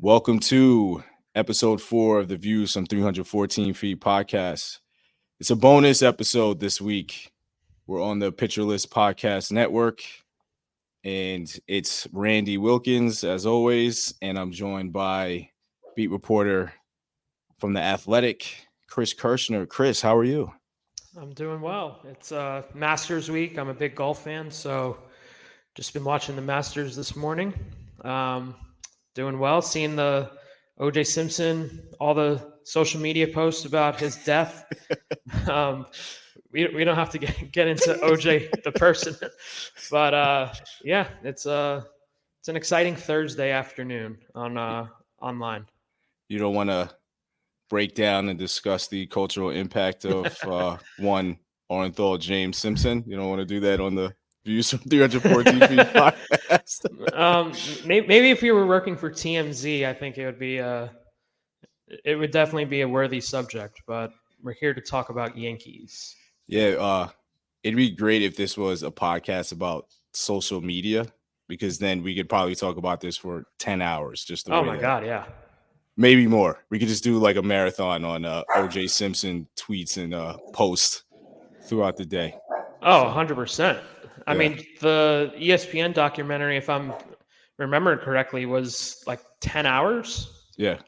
Welcome to episode 4 of the Views from 314 Feet podcast. It's a bonus episode this week. We're on the Pitcher List Podcast Network, and it's Randy Wilkins, as always, and I'm joined by beat reporter from The Athletic, Chris Kirshner. Chris, how are you? I'm doing well. It's Masters week. I'm a big golf fan, so just been watching the Masters this morning. Doing well, seeing the O.J. Simpson, all the social media posts about his death. We don't have to get into O.J. the person, but yeah, it's an exciting Thursday afternoon on online. You don't want to break down and discuss the cultural impact of one Orenthal James Simpson? You don't want to do that on the Views from 314 Feet podcast? Maybe if you were working for TMZ, I think it would definitely be a worthy subject, but we're here to talk about Yankees. Yeah, it'd be great if this was a podcast about social media, because then we could probably talk about this for 10 hours. Just oh my God, yeah. Maybe more. We could just do like a marathon on O.J. Simpson tweets and posts throughout the day. Oh, 100%. I mean, the ESPN documentary, if I'm remembering correctly, was like 10 hours. Yeah.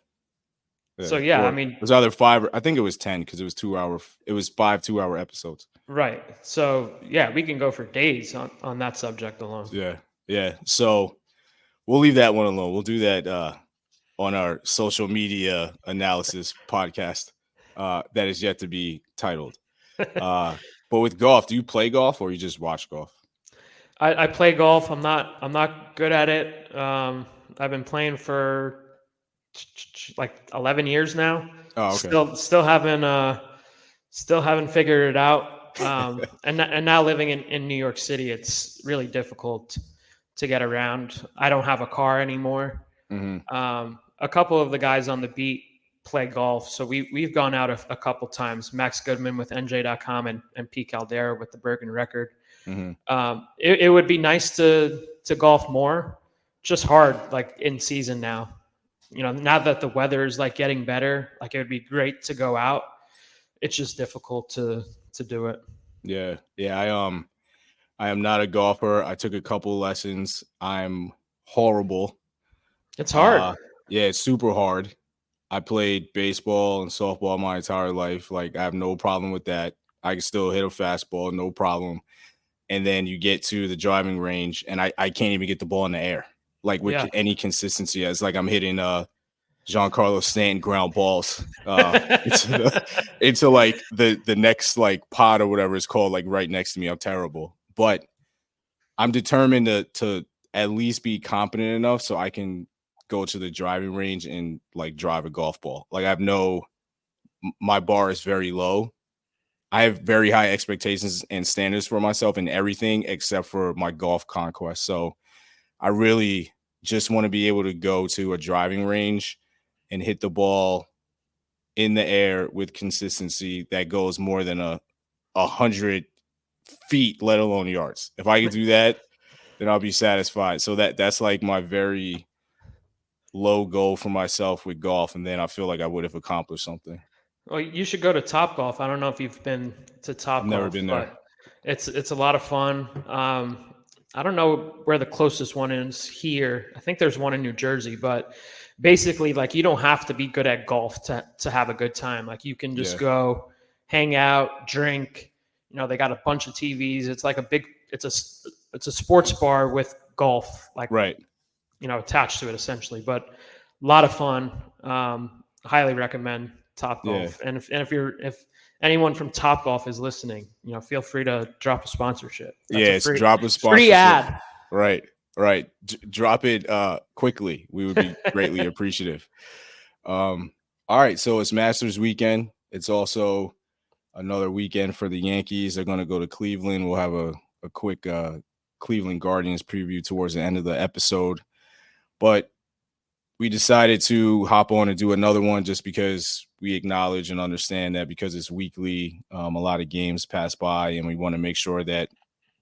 So, yeah, I mean, it was either 5 I think it was 10 because it was 2 hour. It was 5 2-hour episodes. Right. So, yeah, we can go for days on that subject alone. Yeah. So we'll leave that one alone. We'll do that on our social media analysis podcast that is yet to be titled. But with golf, do you play golf or you just watch golf? I play golf. I'm not good at it. I've been playing for like 11 years now. Oh, okay. Still haven't figured it out. And now living in New York City, it's really difficult to get around. I don't have a car anymore. Mm-hmm. A couple of the guys on the beat play golf, so we've gone out a couple times. Max Goodman with NJ.com and Pete Caldera with the Bergen Record. Mm-hmm. It would be nice to golf more. Just hard, like in season now. You know, now that the weather is like getting better, like it would be great to go out. It's just difficult to do it. Yeah. I am not a golfer. I took a couple lessons. I'm horrible. It's hard. Yeah, it's super hard. I played baseball and softball my entire life. Like, I have no problem with that. I can still hit a fastball, no problem. And then you get to the driving range, and I can't even get the ball in the air, like with any consistency. It's like I'm hitting Giancarlo Stanton ground balls into like the next like pod or whatever it's called, like right next to me. I'm terrible, but I'm determined to at least be competent enough so I can go to the driving range and like drive a golf ball. Like, my bar is very low. I have very high expectations and standards for myself in everything except for my golf conquest. So I really just want to be able to go to a driving range and hit the ball in the air with consistency that goes more than 100 feet, let alone yards. If I can do that, then I'll be satisfied. So that's like my very low goal for myself with golf, and then I feel like I would have accomplished something. Well, you should go to Top Golf. I don't know if you've been to Top Golf. Never been there. It's a lot of fun. I don't know where the closest one is here. I think there's one in New Jersey, but basically, like, you don't have to be good at golf to have a good time. Like, you can just go hang out, drink. You know, they got a bunch of TVs. It's like it's a sports bar with golf, like, right, you know, attached to it essentially. But a lot of fun. Highly recommend Top Golf. Yeah. And if anyone from Top Golf is listening, you know, feel free to drop a sponsorship. Drop a sponsorship. Free ad. Right. Drop it quickly. We would be greatly appreciative. All right. So it's Masters weekend. It's also another weekend for the Yankees. They're going to go to Cleveland. We'll have a quick Cleveland Guardians preview towards the end of the episode. But we decided to hop on and do another one just because we acknowledge and understand that because it's weekly, a lot of games pass by, and we want to make sure that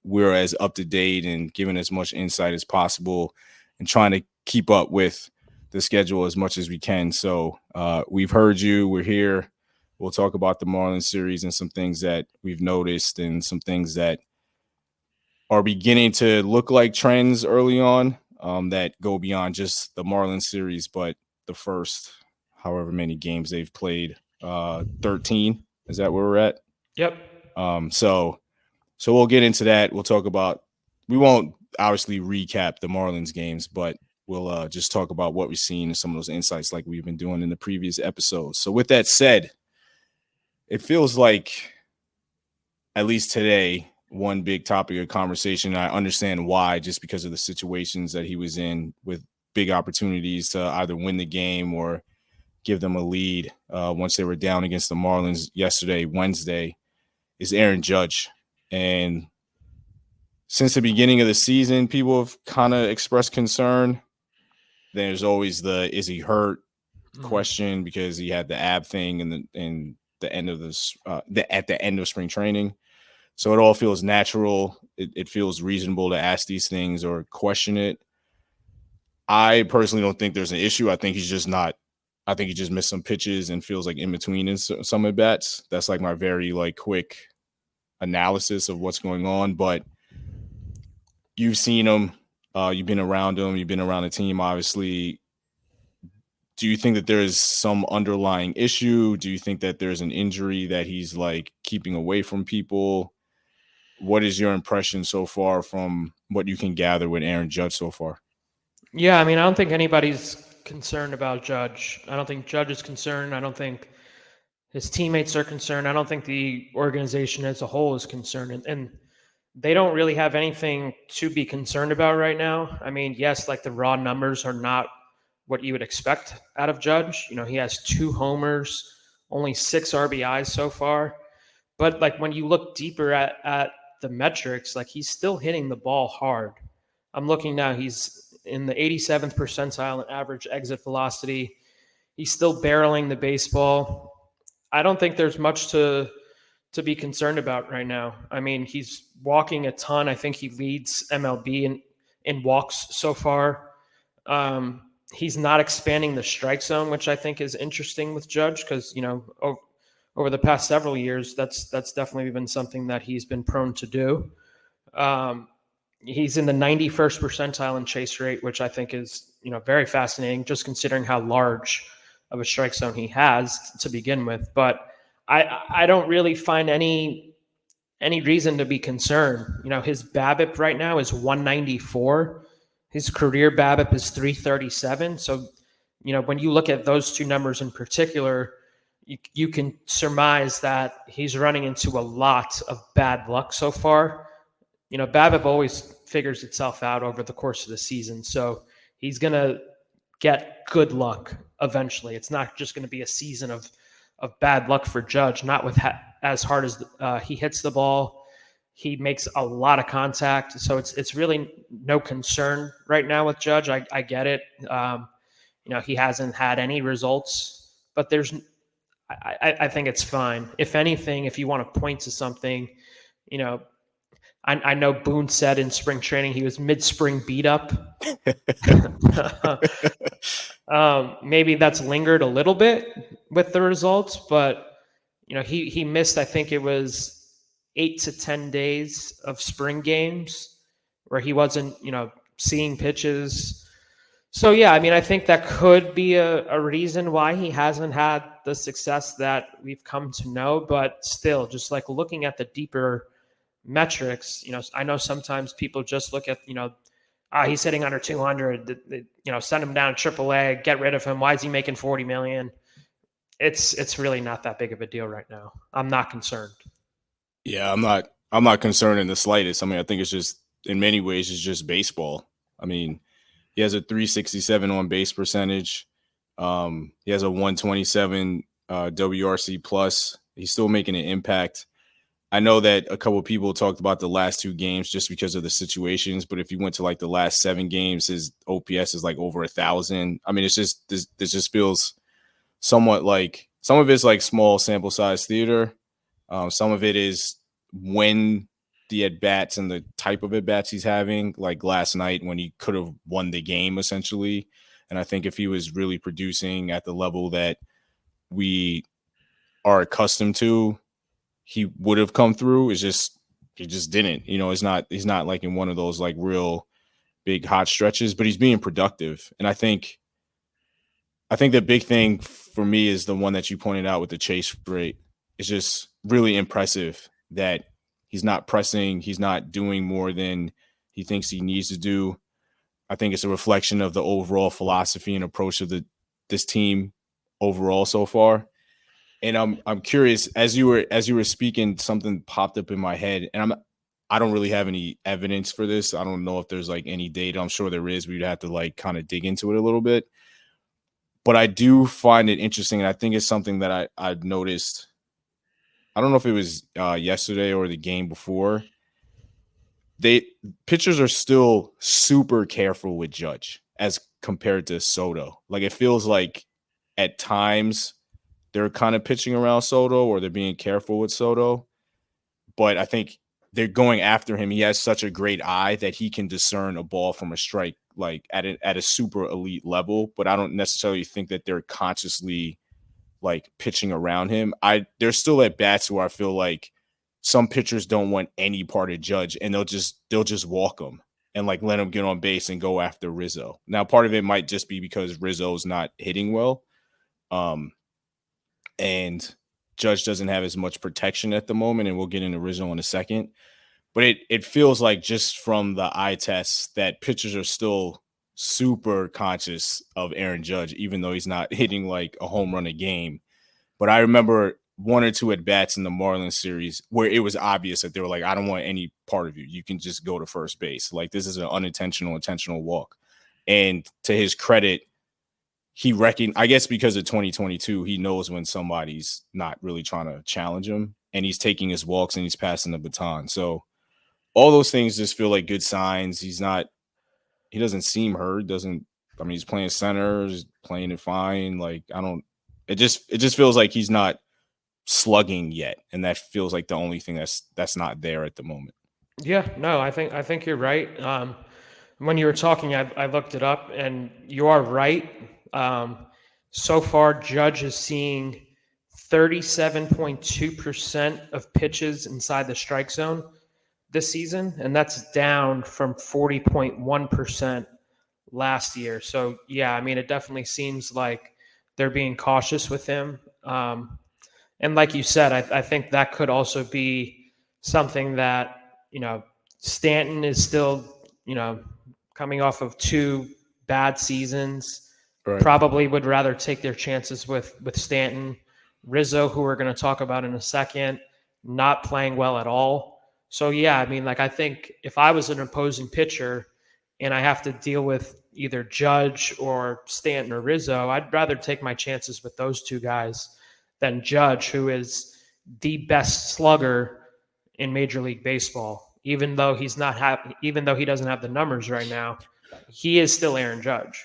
we're as up to date and giving as much insight as possible and trying to keep up with the schedule as much as we can. So we've heard you. We're here. We'll talk about the Marlins series and some things that we've noticed and some things that are beginning to look like trends early on that go beyond just the Marlins series, but the first however many games they've played. 13. Is that where we're at? Yep. So we'll get into that. We'll talk about, we won't obviously recap the Marlins games, but we'll just talk about what we've seen and some of those insights like we've been doing in the previous episodes. So with that said, it feels like, at least today, one big topic of conversation. I understand why, just because of the situations that he was in with big opportunities to either win the game or give them a lead once they were down against the Marlins yesterday, Wednesday, is Aaron Judge. And since the beginning of the season, people have kind of expressed concern. There's always the is he hurt question because he had the ab thing in the end of this at the end of spring training. So it all feels natural. It feels reasonable to ask these things or question it. I personally don't think there's an issue. I think he's just not. I think he just missed some pitches and feels like in between in some at bats. That's like my very quick analysis of what's going on. But you've seen him. You've been around him. You've been around the team, obviously. Do you think that there's some underlying issue? Do you think that there's an injury that he's keeping away from people? What is your impression so far from what you can gather with Aaron Judge so far? Yeah, I mean, I don't think anybody's concerned about Judge. I don't think Judge is concerned. I don't think his teammates are concerned. I don't think the organization as a whole is concerned. And they don't really have anything to be concerned about right now. I mean, yes, the raw numbers are not what you would expect out of Judge. He has 2 homers, only 6 RBIs so far. But when you look deeper at the metrics, he's still hitting the ball hard. I'm looking now, he's in the 87th percentile in average exit velocity. He's still barreling the baseball. I don't think there's much to be concerned about right now. I mean, he's walking a ton. I think he leads MLB in walks so far. He's not expanding the strike zone, which I think is interesting with Judge because, over the past several years, that's definitely been something that he's been prone to do. He's in the 91st percentile in chase rate, which I think is, very fascinating, just considering how large of a strike zone he has to begin with. But I don't really find any reason to be concerned. His BABIP right now is 194. His career BABIP is 337. So, when you look at those 2 numbers in particular, you can surmise that he's running into a lot of bad luck so far. BABIP always figures itself out over the course of the season. So he's going to get good luck eventually. It's not just going to be a season of bad luck for Judge, not with as hard as he hits the ball. He makes a lot of contact. So it's really no concern right now with Judge. I get it. He hasn't had any results, but I think it's fine. If anything, if you want to point to something, I know Boone said in spring training he was mid-spring beat up. Maybe that's lingered a little bit with the results, but he missed, I think it was 8 to 10 days of spring games where he wasn't, seeing pitches. So, yeah, I mean, I think that could be a reason why he hasn't had the success that we've come to know. But still, just looking at the deeper metrics, I know sometimes people just look at, he's hitting under 200, send him down to AAA, get rid of him. Why is he making $40 million? It's really not that big of a deal right now. I'm not concerned. Yeah, I'm not concerned in the slightest. I mean, I think it's just, in many ways, it's just baseball. I mean, he has a 367 on base percentage. He has a 127 WRC plus. He's still making an impact. I know that a couple of people talked about the last 2 games just because of the situations, but if you went to the last 7 games, his OPS is over 1,000. I mean, it's just this just feels somewhat some of it's small sample size theater. Some of it is when the at-bats and the type of at-bats he's having, like last night when he could have won the game, essentially. And I think if he was really producing at the level that we are accustomed to, he would have come through. It's just he just didn't. He's not like in one of those like real big hot stretches, but he's being productive. And I think the big thing for me is the one that you pointed out with the chase rate. It's just really impressive that he's not pressing, he's not doing more than he thinks he needs to do. I think it's a reflection of the overall philosophy and approach of this team overall so far. And I'm curious, as you were speaking, something popped up in my head, and I don't really have any evidence for this. I don't know if there's like any data. I'm sure there is. We'd have to like kind of dig into it a little bit. But I do find it interesting, and I think it's something that I've noticed. I don't know if it was yesterday or the game before. Pitchers are still super careful with Judge as compared to Soto. Like it feels like at times they're kind of pitching around Soto or they're being careful with Soto. But I think they're going after him. He has such a great eye that he can discern a ball from a strike like at a super elite level. But I don't necessarily think that they're consciously like pitching around him. There's still at bats where I feel like some pitchers don't want any part of Judge and they'll just walk him and like let him get on base and go after Rizzo. Now, part of it might just be because Rizzo's not hitting well. And Judge doesn't have as much protection at the moment, and we'll get into Rizzo in a second. But it feels like just from the eye tests that pitchers are still super conscious of Aaron Judge, even though he's not hitting like a home run a game. But I remember one or two at-bats in the Marlins series where it was obvious that they were like, I don't want any part of you. You can just go to first base. Like this is an intentional walk. And to his credit, I guess because of 2022, he knows when somebody's not really trying to challenge him, and he's taking his walks and he's passing the baton. So all those things just feel like good signs. He doesn't seem hurt. He's playing center, he's playing it fine. Like it just feels like he's not slugging yet. And that feels like the only thing that's not there at the moment. Yeah, no, I think you're right. When you were talking, I looked it up, and you are right. So far, Judge is seeing 37.2% of pitches inside the strike zone this season, and that's down from 40.1% last year. So, yeah, I mean, it definitely seems like they're being cautious with him. And like you said, I think that could also be something that, Stanton is still, coming off of 2 bad seasons. Right. Probably would rather take their chances with Stanton. Rizzo, who we're going to talk about in a second, not playing well at all. So, yeah, I mean, like I think if I was an opposing pitcher and I have to deal with either Judge or Stanton or Rizzo, I'd rather take my chances with those 2 guys than Judge, who is the best slugger in Major League Baseball. Even though he doesn't have the numbers right now, he is still Aaron Judge.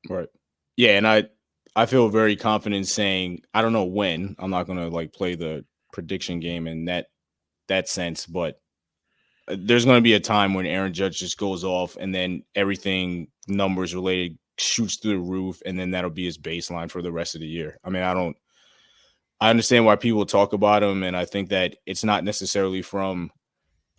Right. Yeah, and I feel very confident saying I don't know when. I'm not going to like play the prediction game in that sense, but there's going to be a time when Aaron Judge just goes off and then everything numbers related shoots through the roof, and then that'll be his baseline for the rest of the year. I mean, I understand why people talk about him, and I think that it's not necessarily from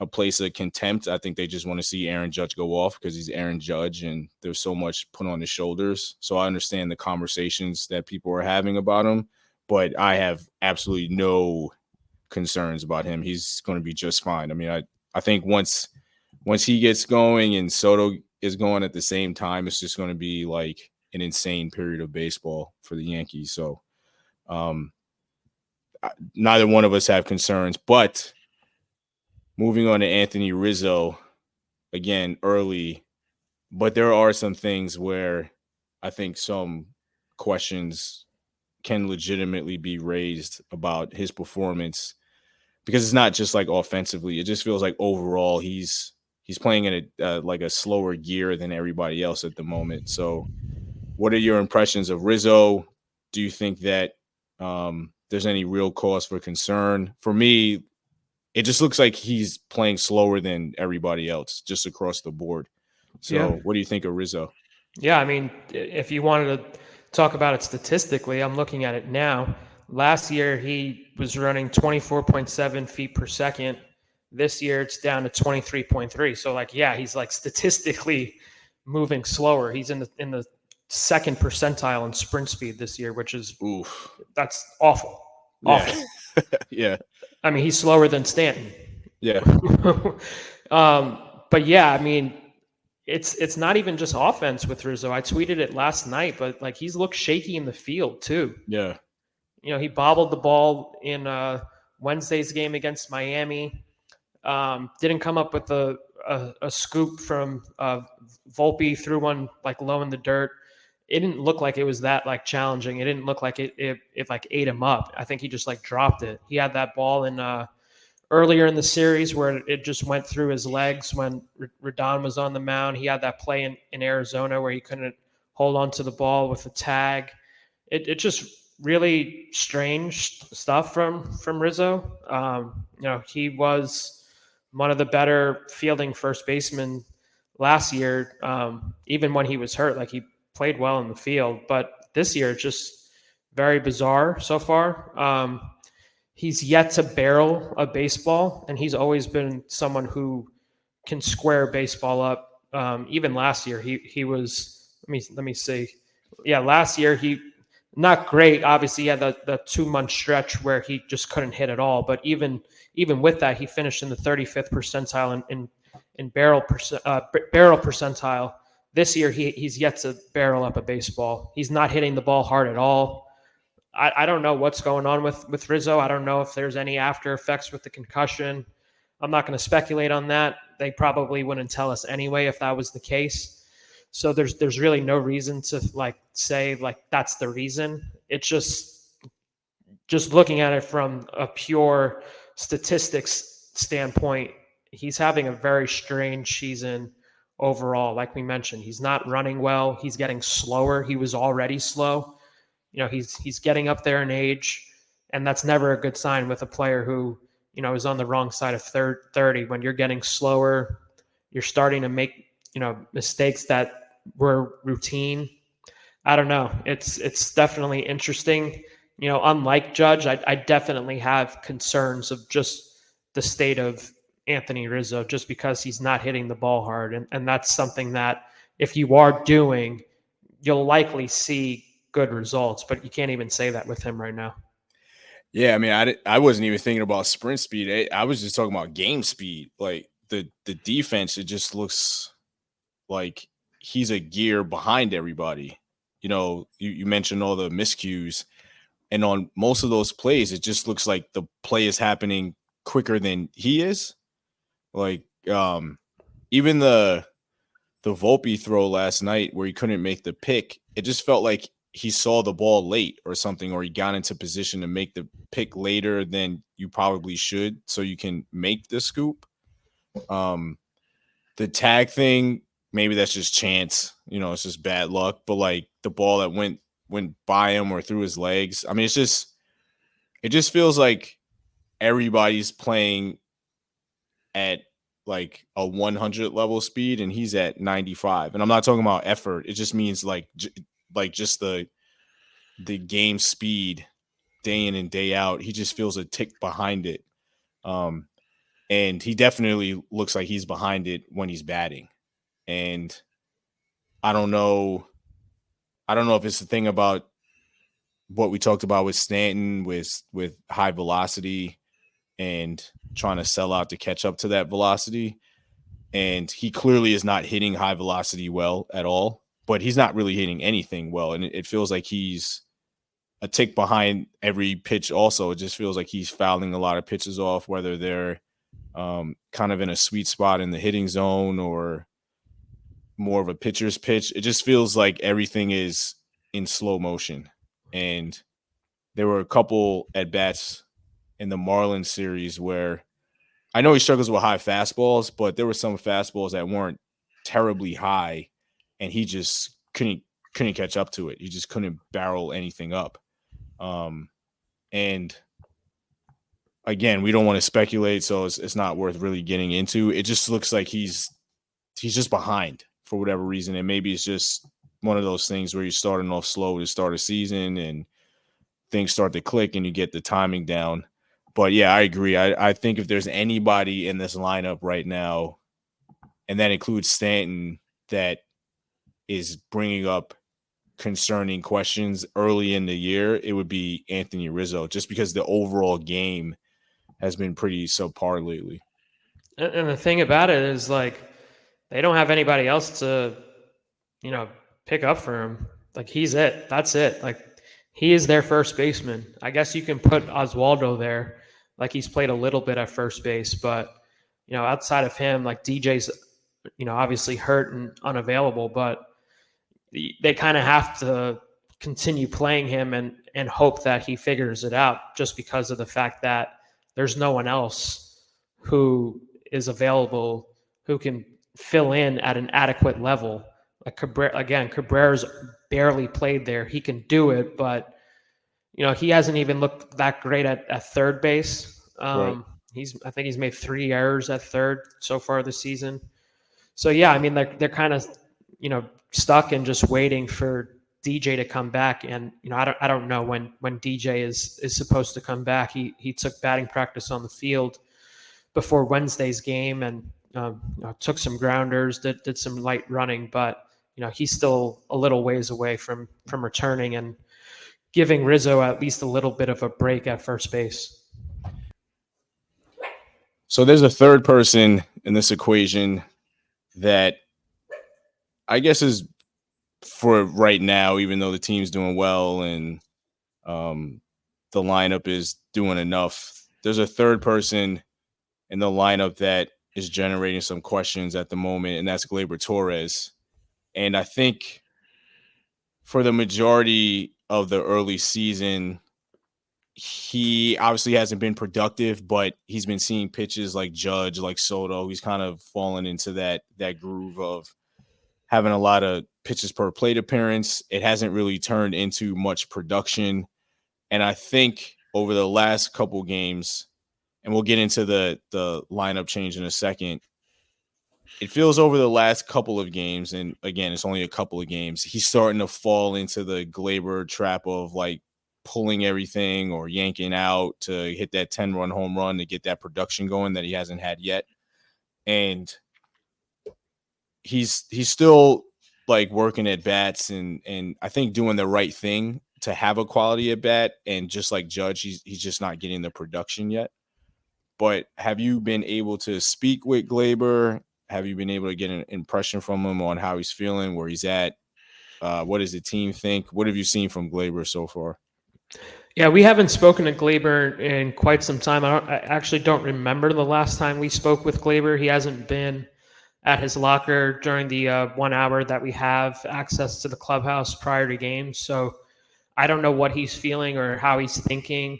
a place of contempt. I think they just want to see Aaron Judge go off because he's Aaron Judge and there's so much put on his shoulders. So I understand the conversations that people are having about him, but I have absolutely no concerns about him. He's going to be just fine. I mean, I think once he gets going and Soto is going at the same time, it's just going to be like an insane period of baseball for the Yankees. So neither one of us have concerns, but moving on to Anthony Rizzo, again, early, but there are some things where I think some questions can legitimately be raised about his performance, because it's not just like offensively. It just feels like overall he's playing in a slower gear than everybody else at the moment. So what are your impressions of Rizzo? Do you think that there's any real cause for concern? For me, it just looks like he's playing slower than everybody else just across the board. So What do you think of Rizzo? Yeah, I mean, if you wanted to talk about it statistically, I'm looking at it now. Last year, he was running 24.7 feet per second. This year, it's down to 23.3. So, like, yeah, he's like statistically moving slower. He's in the second percentile in sprint speed this year, which is Oof. that's awful, Yeah. awful. Yeah. I mean, he's slower than Stanton. Yeah. But yeah, I mean, it's not even just offense with Rizzo. I tweeted it last night, but like he's looked shaky in the field too. Yeah. You know, he bobbled the ball in Wednesday's game against Miami. Didn't come up with a scoop from Volpe, threw one like low in the dirt. It didn't look like it was that like challenging. It didn't look like it like ate him up. I think he just like dropped it. He had that ball in earlier in the series where it just went through his legs when Rodon was on the mound. He had that play in Arizona where he couldn't hold on to the ball with a tag. It just really strange stuff from Rizzo. You know, he was one of the better fielding first basemen last year, even when he was hurt. Like he played well in the field, but this year it's just very bizarre so far. He's yet to barrel a baseball, and he's always been someone who can square baseball up. Even last year, he was. Let me see. Yeah, last year he not great. Obviously, he had the 2 month stretch where he just couldn't hit at all. But even with that, he finished in the 35th percentile in barrel percentile. This year, he's yet to barrel up a baseball. He's not hitting the ball hard at all. I don't know what's going on with Rizzo. I don't know if there's any after effects with the concussion. I'm not going to speculate on that. They probably wouldn't tell us anyway if that was the case. So there's really no reason to like say like that's the reason. It's just looking at it from a pure statistics standpoint, he's having a very strange season overall. Like we mentioned, he's not running well. He's getting slower. He was already slow. You know, he's getting up there in age, and that's never a good sign with a player who, you know, is on the wrong side of 30. When you're getting slower, you're starting to make, you know, mistakes that were routine. I don't know. It's definitely interesting. You know, unlike Judge, I definitely have concerns of just the state of Anthony Rizzo just because he's not hitting the ball hard. And that's something that if you are doing, you'll likely see good results, but you can't even say that with him right now. Yeah, I mean, I wasn't even thinking about sprint speed. I was just talking about game speed. Like the defense, it just looks like he's a gear behind everybody. You know, you mentioned all the miscues, and on most of those plays, it just looks like the play is happening quicker than he is. Like, even the Volpe throw last night where he couldn't make the pick, it just felt like he saw the ball late or something, or he got into position to make the pick later than you probably should, so you can make the scoop. The tag thing, maybe that's just chance, you know, it's just bad luck. But like the ball that went by him or through his legs, I mean, it just feels like everybody's playing at like a 100 level speed and he's at 95. And I'm not talking about effort. It just means like just the game speed day in and day out. He just feels a tick behind it. And he definitely looks like he's behind it when he's batting. And I don't know if it's the thing about what we talked about with Stanton with high velocity and trying to sell out to catch up to that velocity. And he clearly is not hitting high velocity well at all, but he's not really hitting anything well. And it feels like he's a tick behind every pitch also. It just feels like he's fouling a lot of pitches off, whether they're kind of in a sweet spot in the hitting zone or more of a pitcher's pitch. It just feels like everything is in slow motion. And there were a couple at bats in the Marlins series where I know he struggles with high fastballs, but there were some fastballs that weren't terribly high, and he just couldn't catch up to it. He just couldn't barrel anything up. And again, we don't want to speculate, so it's not worth really getting into. It just looks like he's just behind for whatever reason, and maybe it's just one of those things where you're starting off slow to start a season and things start to click and you get the timing down. But yeah, I agree. I think if there's anybody in this lineup right now, and that includes Stanton, that is bringing up concerning questions early in the year, it would be Anthony Rizzo, just because the overall game has been pretty subpar lately. And the thing about it is, like, they don't have anybody else to, pick up for him. Like, he's it. That's it. Like, he is their first baseman. I guess you can put Oswaldo there. Like, he's played a little bit at first base, but, outside of him, like, DJ's, obviously hurt and unavailable, but they kind of have to continue playing him and hope that he figures it out, just because of the fact that there's no one else who is available who can fill in at an adequate level. Like Cabrera's barely played there. He can do it, but he hasn't even looked that great at third base. Right. I think he's made 3 errors at third so far this season. So yeah, I mean, they're kind of stuck and just waiting for DJ to come back. And I don't know when DJ is supposed to come back. He took batting practice on the field before Wednesday's game and took some grounders, did some light running, but he's still a little ways away from returning and giving Rizzo at least a little bit of a break at first base. So there's a third person in this equation that I guess is, for right now, even though the team's doing well and the lineup is doing enough, there's a third person in the lineup that is generating some questions at the moment, and that's Gleyber Torres. And I think for the majority of the early season, he obviously hasn't been productive, but he's been seeing pitches like Judge, like Soto. He's kind of fallen into that groove of having a lot of pitches per plate appearance. It hasn't really turned into much production. And I think over the last couple games, and we'll get into the lineup change in a second, it feels over the last couple of games, and again, it's only a couple of games, he's starting to fall into the Gleyber trap of like pulling everything or yanking out to hit that 10-run home run to get that production going that he hasn't had yet. And he's still like working at bats and I think doing the right thing to have a quality at bat. And just like Judge, he's just not getting the production yet. But have you been able to speak with Gleyber? Have you been able to get an impression from him on how he's feeling, where he's at? What does the team think? What have you seen from Gleyber so far? Yeah, we haven't spoken to Gleyber in quite some time. I actually don't remember the last time we spoke with Gleyber. He hasn't been at his locker during the 1 hour that we have access to the clubhouse prior to games. So I don't know what he's feeling or how he's thinking.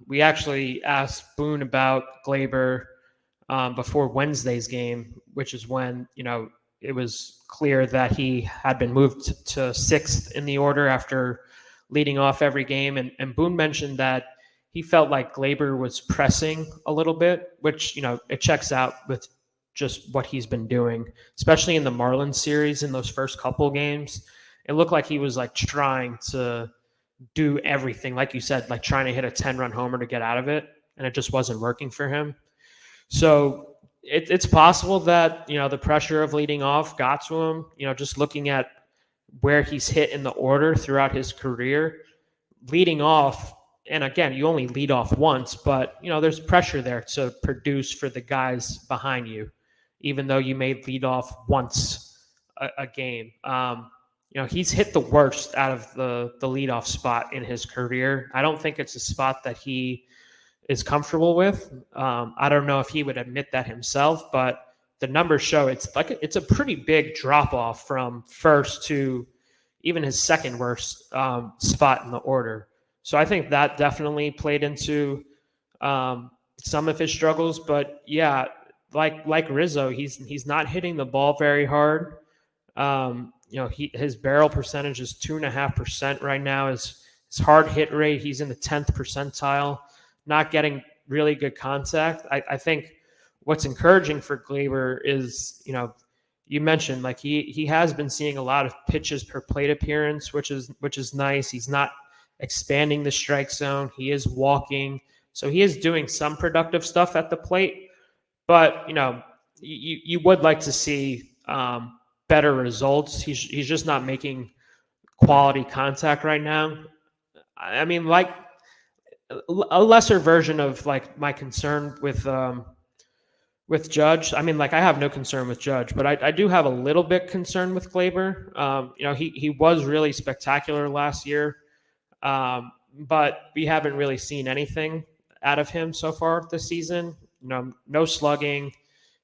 We actually asked Boone about Gleyber before Wednesday's game, which is when, it was clear that he had been moved to 6th in the order after leading off every game. And Boone mentioned that he felt like Gleyber was pressing a little bit, which, it checks out with just what he's been doing, especially in the Marlins series in those first couple games. It looked like he was like trying to do everything, like you said, like trying to hit a 10-run homer to get out of it, and it just wasn't working for him. So it's possible that, the pressure of leading off got to him, just looking at where he's hit in the order throughout his career, leading off. And again, you only lead off once, but there's pressure there to produce for the guys behind you, even though you may lead off once a game. He's hit the worst out of the leadoff spot in his career. I don't think it's a spot that he is comfortable with. I don't know if he would admit that himself, but the numbers show it's a pretty big drop off from first to even his second worst spot in the order. So I think that definitely played into some of his struggles. But yeah, like Rizzo, he's not hitting the ball very hard. His barrel percentage is 2.5% right now. His hard hit rate, he's in the 10th percentile, not getting really good contact. I think what's encouraging for Gleyber is, you mentioned, like he has been seeing a lot of pitches per plate appearance, which is nice. He's not expanding the strike zone. He is walking, so he is doing some productive stuff at the plate. But you would like to see better results. He's just not making quality contact right now. I mean, like a lesser version of like my concern with Judge. I mean, like I have no concern with Judge, but I do have a little bit concern with Gleyber. He was really spectacular last year, but we haven't really seen anything out of him so far this season. No slugging,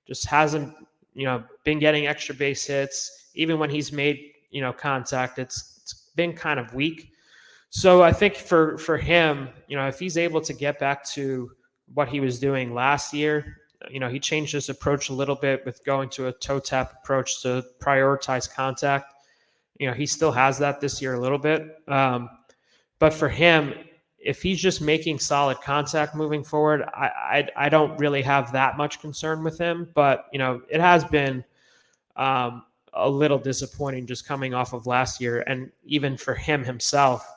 just hasn't been getting extra base hits. Even when he's made contact, it's been kind of weak. So I think for him, if he's able to get back to what he was doing last year. He changed his approach a little bit with going to a toe tap approach to prioritize contact. He still has that this year a little bit. But for him, if he's just making solid contact moving forward, I don't really have that much concern with him. But, it has been a little disappointing just coming off of last year. And even for him himself,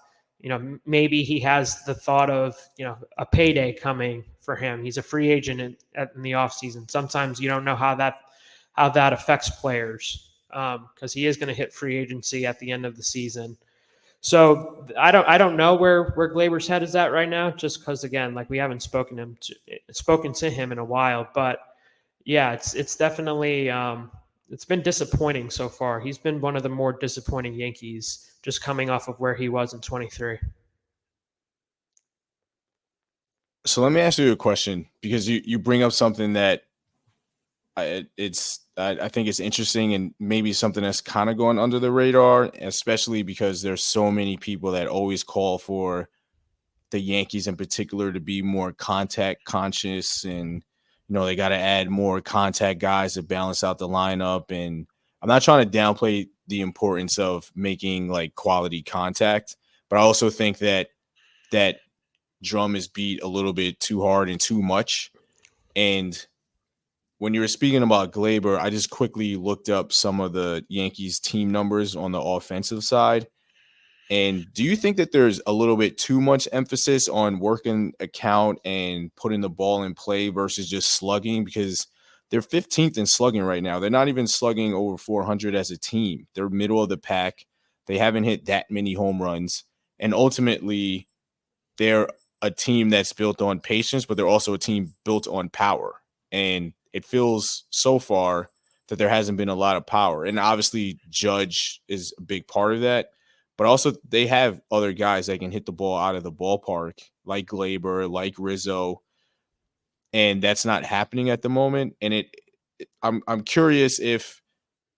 maybe he has the thought of, a payday coming for him. He's a free agent in the offseason. Sometimes you don't know how that affects players because he is going to hit free agency at the end of the season. So I don't know where Gleyber's head is at right now, just because, again, like we haven't spoken to him in a while. But yeah, it's definitely it's been disappointing so far. He's been one of the more disappointing Yankees, just coming off of where he was in 23. So let me ask you a question, because you bring up something that I think it's interesting and maybe something that's kind of going under the radar, especially because there's so many people that always call for the Yankees in particular to be more contact conscious, and they got to add more contact guys to balance out the lineup. And I'm not trying to downplay the importance of making like quality contact, but I also think that drum is beat a little bit too hard and too much. And when you were speaking about Gleyber, I just quickly looked up some of the Yankees team numbers on the offensive side. And do you think that there's a little bit too much emphasis on working a count and putting the ball in play versus just slugging? Because they're 15th in slugging right now. They're not even slugging over 400 as a team. They're middle of the pack. They haven't hit that many home runs. And ultimately, they're a team that's built on patience, but they're also a team built on power. And it feels so far that there hasn't been a lot of power. And obviously Judge is a big part of that, but also they have other guys that can hit the ball out of the ballpark, like Gleyber, like Rizzo. And that's not happening at the moment. And I'm curious if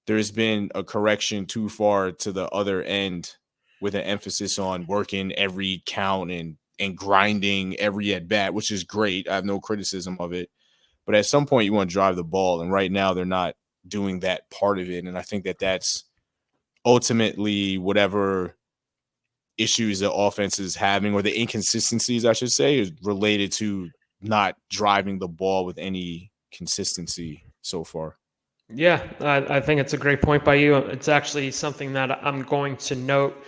there's been a correction too far to the other end with an emphasis on working every count and grinding every at bat, which is great. I have no criticism of it. But at some point you want to drive the ball. And right now they're not doing that part of it. And I think that that's ultimately whatever issues the offense is having, or the inconsistencies, I should say, is related to not driving the ball with any consistency so far. Yeah, I think it's a great point by you. It's actually something that I'm going to note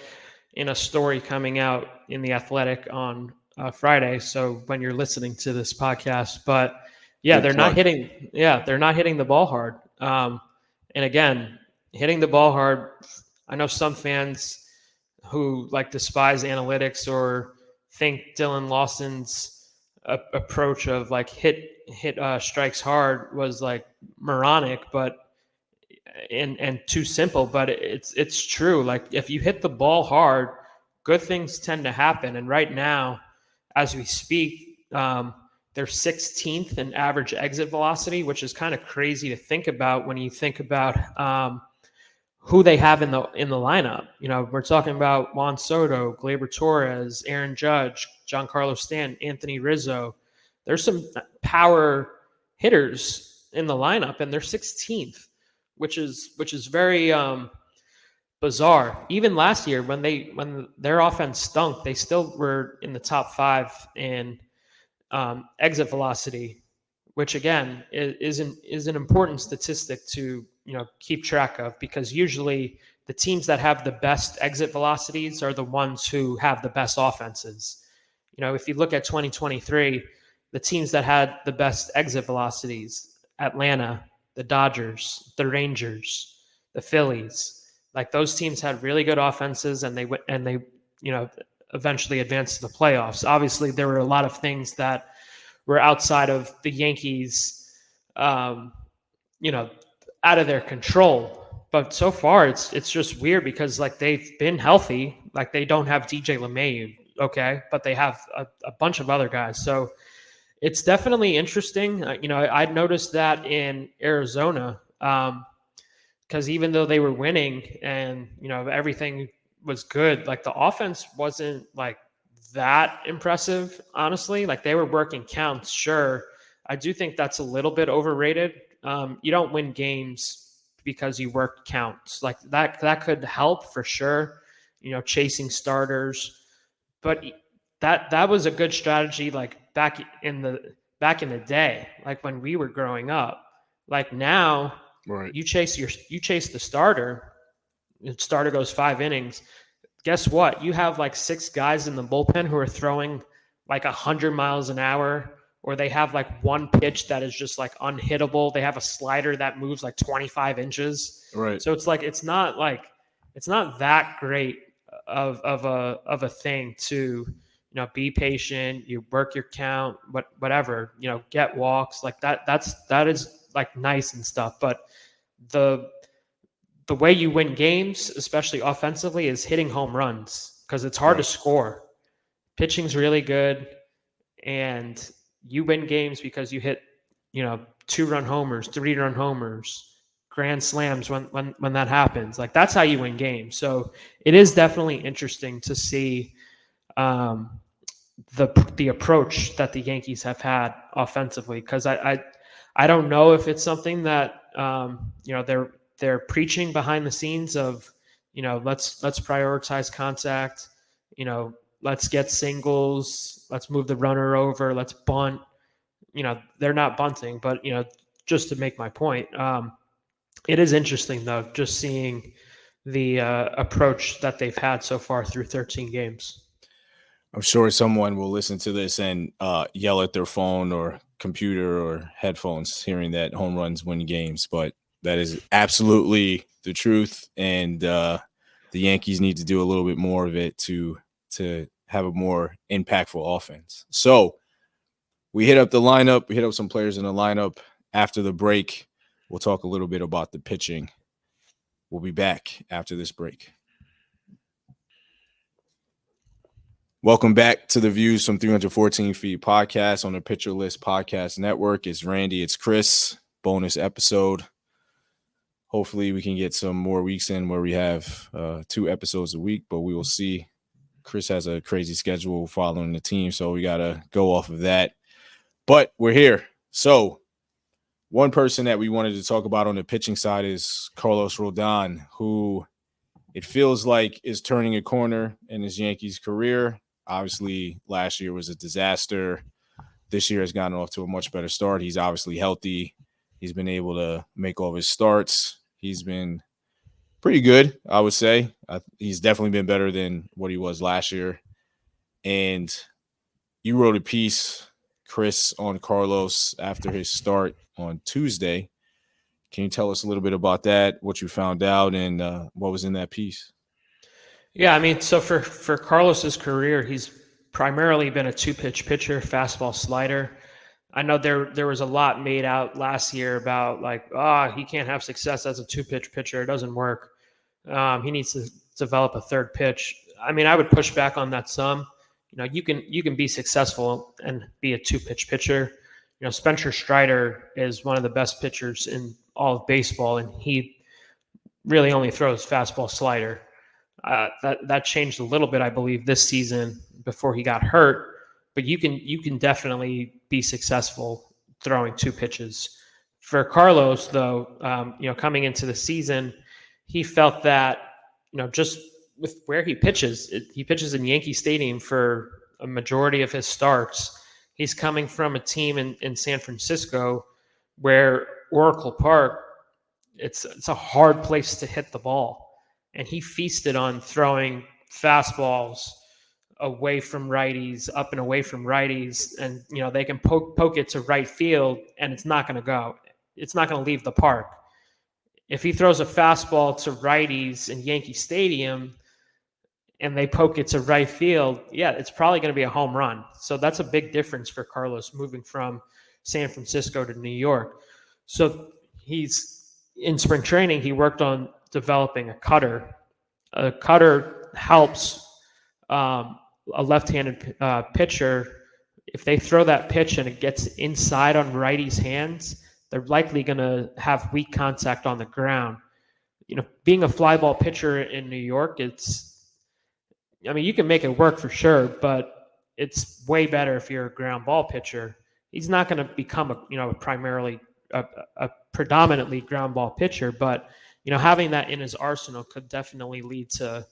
in a story coming out in The Athletic on Friday. So when you're listening to this podcast, but yeah, they're not hitting the ball hard. And again, hitting the ball hard, I know some fans who like despise analytics or think Dylan Lawson's approach of like hit strikes hard was like moronic, but and too simple. But it's true. Like if you hit the ball hard, good things tend to happen. And right now, as we speak, they're 16th in average exit velocity, which is kind of crazy to think about when you think about who they have in the lineup. We're talking about Juan Soto, Gleyber Torres, Aaron Judge, Giancarlo Stanton, Anthony Rizzo. There's some power hitters in the lineup, and they're 16th, which is very bizarre. Even last year, when their offense stunk, they still were in the top 5 in exit velocity, which again is an important statistic to keep track of, because usually the teams that have the best exit velocities are the ones who have the best offenses. If you look at 2023, the teams that had the best exit velocities: Atlanta, the Dodgers, the Rangers, the Phillies. Like, those teams had really good offenses, and they eventually advanced to the playoffs. Obviously, there were a lot of things that were outside of the Yankees, out of their control. But so far, it's just weird because, like, they've been healthy. Like, they don't have DJ LeMahieu, okay, but they have a bunch of other guys. So it's definitely interesting. I noticed that in Arizona, because even though they were winning and everything was good, like, the offense wasn't like that impressive, honestly. Like, they were working counts, sure. I do think that's a little bit overrated. You don't win games because you work counts. Like, that could help for sure, chasing starters. But that was a good strategy, like, back in the day, like when we were growing up. Like, now, Right. you chase the starter. The starter goes 5 innings. Guess what? You have like 6 guys in the bullpen who are throwing like 100 miles an hour, or they have like one pitch that is just like unhittable. They have a slider that moves like 25 inches. Right. So it's like it's not that great of a thing to be patient. You work your count, whatever, get walks like that. That is like nice and stuff, but the way you win games, especially offensively, is hitting home runs, because it's hard to score. Pitching's really good, and you win games because you hit, 2-run homers, 3-run homers, grand slams when that happens. Like, that's how you win games. So it is definitely interesting to see the approach that the Yankees have had offensively, because I don't know if it's something that they're preaching behind the scenes of, let's prioritize contact, let's get singles, let's move the runner over, let's bunt. They're not bunting, but just to make my point, it is interesting though, just seeing the approach that they've had so far through 13 games. I'm sure someone will listen to this and yell at their phone or computer or headphones hearing that home runs win games, but that is absolutely the truth, and the Yankees need to do a little bit more of it to have a more impactful offense. So we hit up the lineup. We hit up some players in the lineup. After the break, we'll talk a little bit about the pitching. We'll be back after this break. Welcome back to the Views from 314 Feet podcast on the Pitcher List Podcast Network. It's Randy. It's Chris. Bonus episode. Hopefully we can get some more weeks in where we have 2 episodes a week, but we will see. Chris has a crazy schedule following the team, so we got to go off of that. But we're here. So one person that we wanted to talk about on the pitching side is Carlos Rodon, who it feels like is turning a corner in his Yankees career. Obviously, last year was a disaster. This year has gotten off to a much better start. He's obviously healthy. He's been able to make all of his starts. He's been pretty good, I would say. He's definitely been better than what he was last year. And you wrote a piece, Chris, on Carlos after his start on Tuesday. Can you tell us a little bit about that, what you found out, and what was in that piece? Yeah, I mean, so for Carlos's career, he's primarily been a 2-pitch pitcher, fastball, slider. I know there was a lot made out last year about like, he can't have success as a 2-pitch pitcher. It doesn't work. He needs to develop a 3rd pitch. I mean, I would push back on that some. You can be successful and be a 2-pitch pitcher. Spencer Strider is one of the best pitchers in all of baseball, and he really only throws fastball, slider. That changed a little bit, I believe, this season before he got hurt. But you can definitely be successful throwing 2 pitches. For Carlos, though, coming into the season, he felt that just with where he pitches in Yankee Stadium for a majority of his starts. He's coming from a team in San Francisco where Oracle Park it's a hard place to hit the ball, and he feasted on throwing fastballs away from righties, up and away from righties, and they can poke it to right field, and it's not going to go. It's not going to leave the park. If he throws a fastball to righties in Yankee Stadium and they poke it to right field, yeah, it's probably going to be a home run. So that's a big difference for Carlos moving from San Francisco to New York. So he's in spring training, he worked on developing a cutter. A cutter helps a left-handed pitcher. If they throw that pitch and it gets inside on righties' hands, they're likely going to have weak contact on the ground. Being a fly ball pitcher in New York, you can make it work for sure, but it's way better if you're a ground ball pitcher. He's not going to become a predominantly ground ball pitcher, but having that in his arsenal could definitely lead to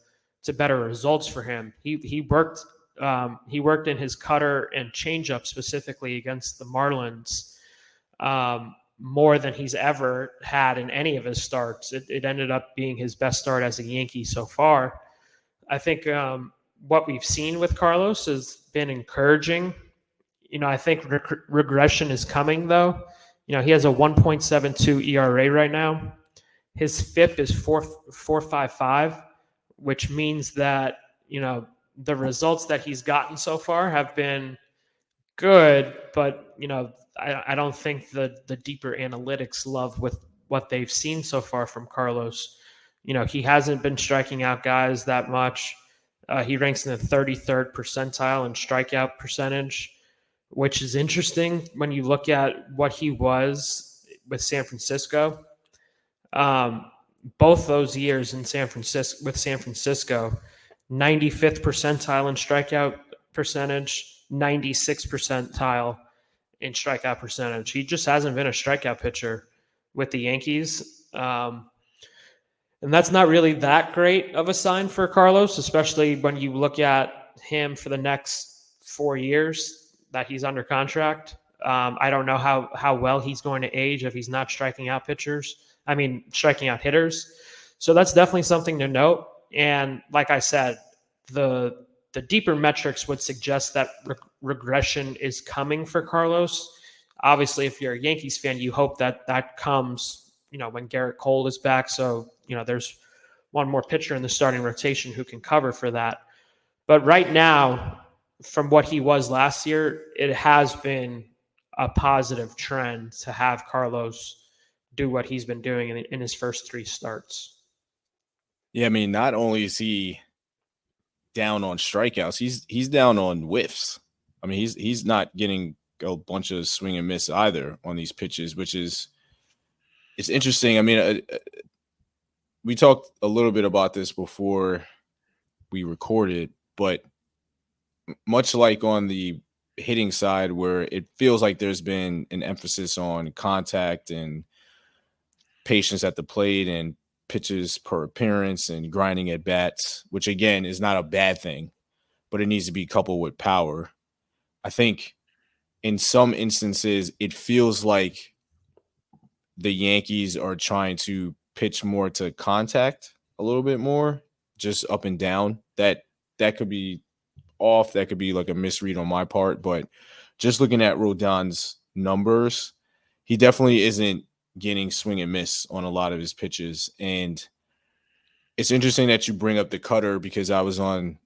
better results for him. He worked in his cutter and changeup specifically against the Marlins more than he's ever had in any of his starts. It ended up being his best start as a Yankee so far. I think what we've seen with Carlos has been encouraging. I think regression is coming, though. He has a 1.72 ERA right now. His FIP is 4.55, which means that the results that he's gotten so far have been good, but I don't think the deeper analytics love with what they've seen so far from Carlos. He hasn't been striking out guys that much. He ranks in the 33rd percentile in strikeout percentage, which is interesting when you look at what he was with San Francisco. Both those years in San Francisco, 95th percentile in strikeout percentage, 96th percentile in strikeout percentage. He just hasn't been a strikeout pitcher with the Yankees. And that's not really that great of a sign for Carlos, especially when you look at him for the next 4 years that he's under contract. I don't know how well he's going to age if he's not striking out hitters. So that's definitely something to note. And like I said, the deeper metrics would suggest that regression is coming for Carlos. Obviously, if you're a Yankees fan, you hope that comes, when Garrett Cole is back. So, there's one more pitcher in the starting rotation who can cover for that. But right now, from what he was last year, it has been a positive trend to have Carlos do what he's been doing in his first 3 starts. Yeah, not only is he down on strikeouts, he's down on whiffs. He's not getting a bunch of swing and miss either on these pitches, which is it's interesting. We talked a little bit about this before we recorded, but much like on the hitting side, where it feels like there's been an emphasis on contact and patience at the plate and pitches per appearance and grinding at bats, which again is not a bad thing, but it needs to be coupled with power. I think in some instances, it feels like the Yankees are trying to pitch more to contact a little bit more, just up and down. That could be off. That could be like a misread on my part, but just looking at Rodon's numbers, he definitely isn't getting swing and miss on a lot of his pitches. And it's interesting that you bring up the cutter, because I was on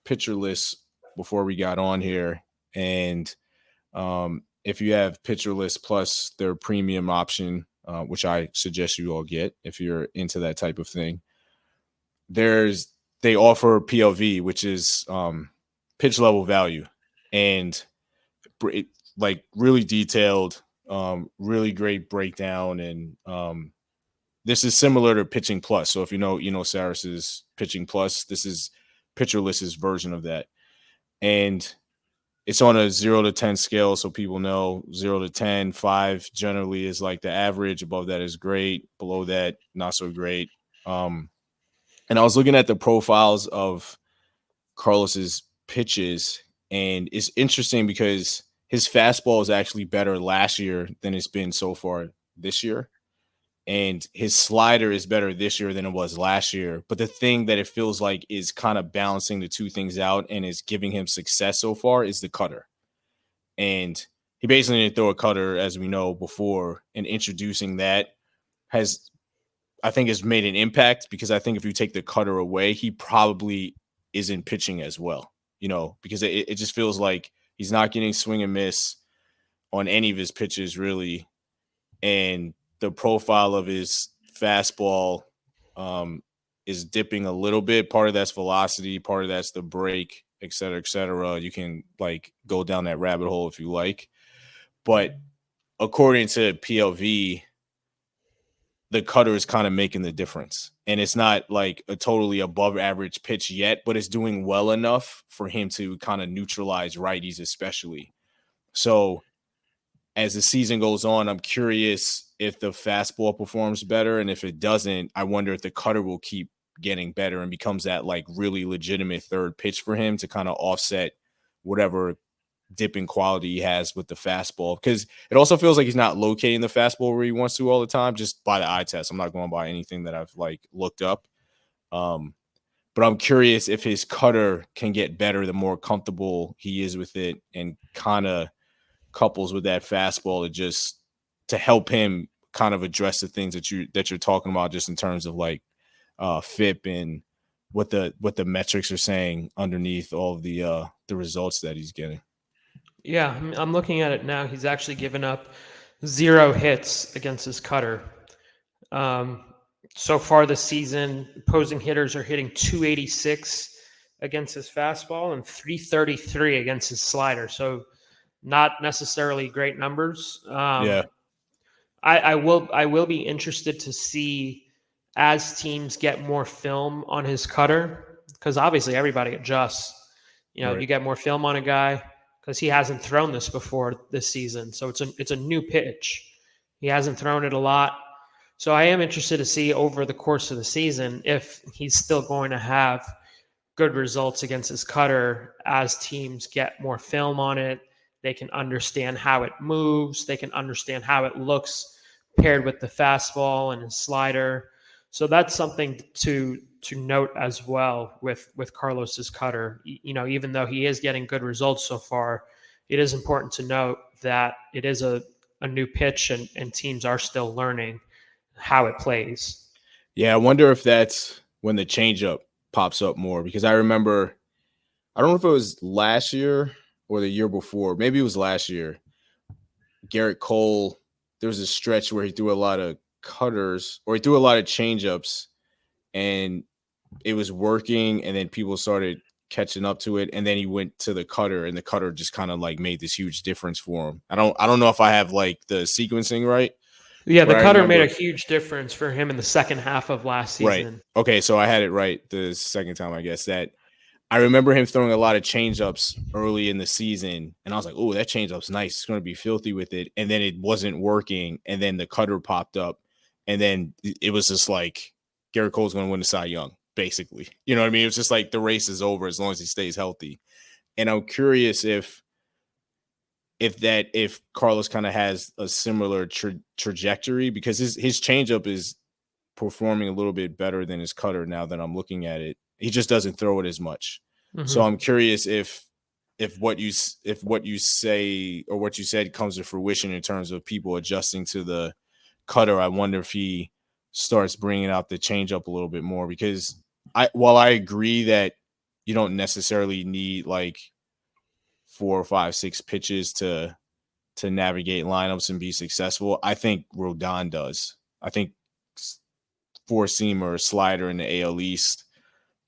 pitcher lists before we got on here. And if you have pitcher list plus their premium option, which I suggest you all get if you're into that type of thing, they offer PLV, which is pitch level value, and like really detailed, really great breakdown. And this is similar to Pitching Plus. So if you know Saris's Pitching Plus, this is Pitcher List's version of that. And it's on a 0 to 10 scale, so people know 0 to 10. 5 generally is like the average. Above that is great. Below that, not so great. And I was looking at the profiles of Carlos's pitches, and it's interesting because his fastball is actually better last year than it's been so far this year. and his slider is better this year than it was last year. But the thing that it feels like is kind of balancing the two things out and is giving him success so far is the cutter. And he basically didn't throw a cutter, as we know, before, and introducing that has, I think, has made an impact, because I think if you take the cutter away, he probably isn't pitching as well, because it just feels like he's not getting swing and miss on any of his pitches, really. And the profile of his fastball is dipping a little bit. Part of that's velocity, part of that's the break, et cetera, et cetera. You can go down that rabbit hole if you like. But according to PLV, the cutter is kind of making the difference. And it's not like a totally above average pitch yet, but it's doing well enough for him to kind of neutralize righties, especially. So as the season goes on, I'm curious if the fastball performs better. And if it doesn't, I wonder if the cutter will keep getting better and becomes that really legitimate third pitch for him to kind of offset whatever dipping quality he has with the fastball. Because it also feels like he's not locating the fastball where he wants to all the time, just by the eye test. I'm not going by anything that I've looked up. But I'm curious if his cutter can get better the more comfortable he is with it, and kind of couples with that fastball to help him kind of address the things that you're talking about, just in terms of FIP and what the metrics are saying underneath all of the results that he's getting. Yeah, I'm looking at it now. He's actually given up 0 hits against his cutter. So far this season, opposing hitters are hitting 286 against his fastball and 333 against his slider. So not necessarily great numbers. Yeah. I will be interested to see, as teams get more film on his cutter, because obviously everybody adjusts. Right. You get more film on a guy because he hasn't thrown this before this season. So it's a new pitch. He hasn't thrown it a lot. So I am interested to see over the course of the season if he's still going to have good results against his cutter as teams get more film on it. They can understand how it moves. They can understand how it looks paired with the fastball and his slider. So that's something to note as well with Carlos's cutter. Even though he is getting good results so far, it is important to note that it is a new pitch, and teams are still learning how it plays. Yeah, I wonder if that's when the changeup pops up more, because I remember, I don't know if it was last year or the year before, maybe it was last year, Garrett Cole, there was a stretch where he threw a lot of cutters, or he threw a lot of changeups, and it was working, and then people started catching up to it, and then he went to the cutter, and the cutter just kind of made this huge difference for him. I don't know if I have the sequencing right. Yeah, the cutter made a huge difference for him in the second half of last season. Right. Okay, so I had it right the second time, I guess. That I remember him throwing a lot of changeups early in the season, and I was like, "Oh, that changeup's nice. It's going to be filthy with it." And then it wasn't working, and then the cutter popped up, and then it was just Garrett Cole's going to win the Cy Young, basically. You know what I mean? It was just the race is over as long as he stays healthy. And I'm curious if Carlos kind of has a similar trajectory, because his changeup is performing a little bit better than his cutter now that I'm looking at it. He just doesn't throw it as much. Mm-hmm. So I'm curious if what you say, or what you said, comes to fruition in terms of people adjusting to the cutter. I wonder if he starts bringing out the changeup a little bit more, because while I agree that you don't necessarily need 4, 5, 6 pitches to navigate lineups and be successful, I think Rodon does. I think 4-seamer or slider in the AL East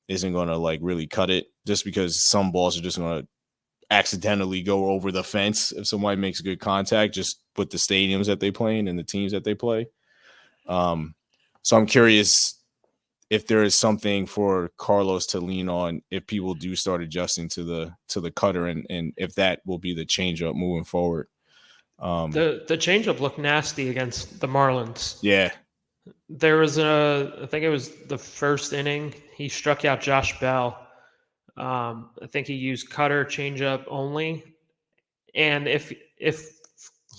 isn't going to really cut it, just because some balls are just going to accidentally go over the fence if somebody makes good contact, just with the stadiums that they play in and the teams that they play. So I'm curious if there is something for Carlos to lean on if people do start adjusting to the cutter, and if that will be the changeup moving forward. The changeup looked nasty against the Marlins. Yeah. There was I think it was the first inning, he struck out Josh Bell. I think he used cutter, changeup only. And if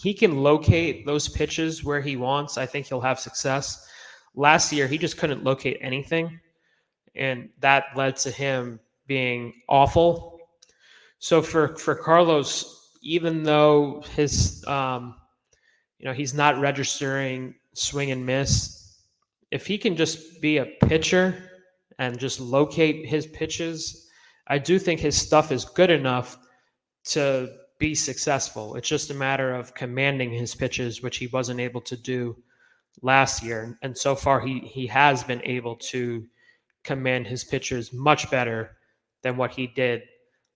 he can locate those pitches where he wants, I think he'll have success. Last year, he just couldn't locate anything, and that led to him being awful. So for Carlos, even though his he's not registering swing and miss, if he can just be a pitcher and just locate his pitches, I do think his stuff is good enough to be successful. It's just a matter of commanding his pitches, which he wasn't able to do last year. And so far, he has been able to command his pitches much better than what he did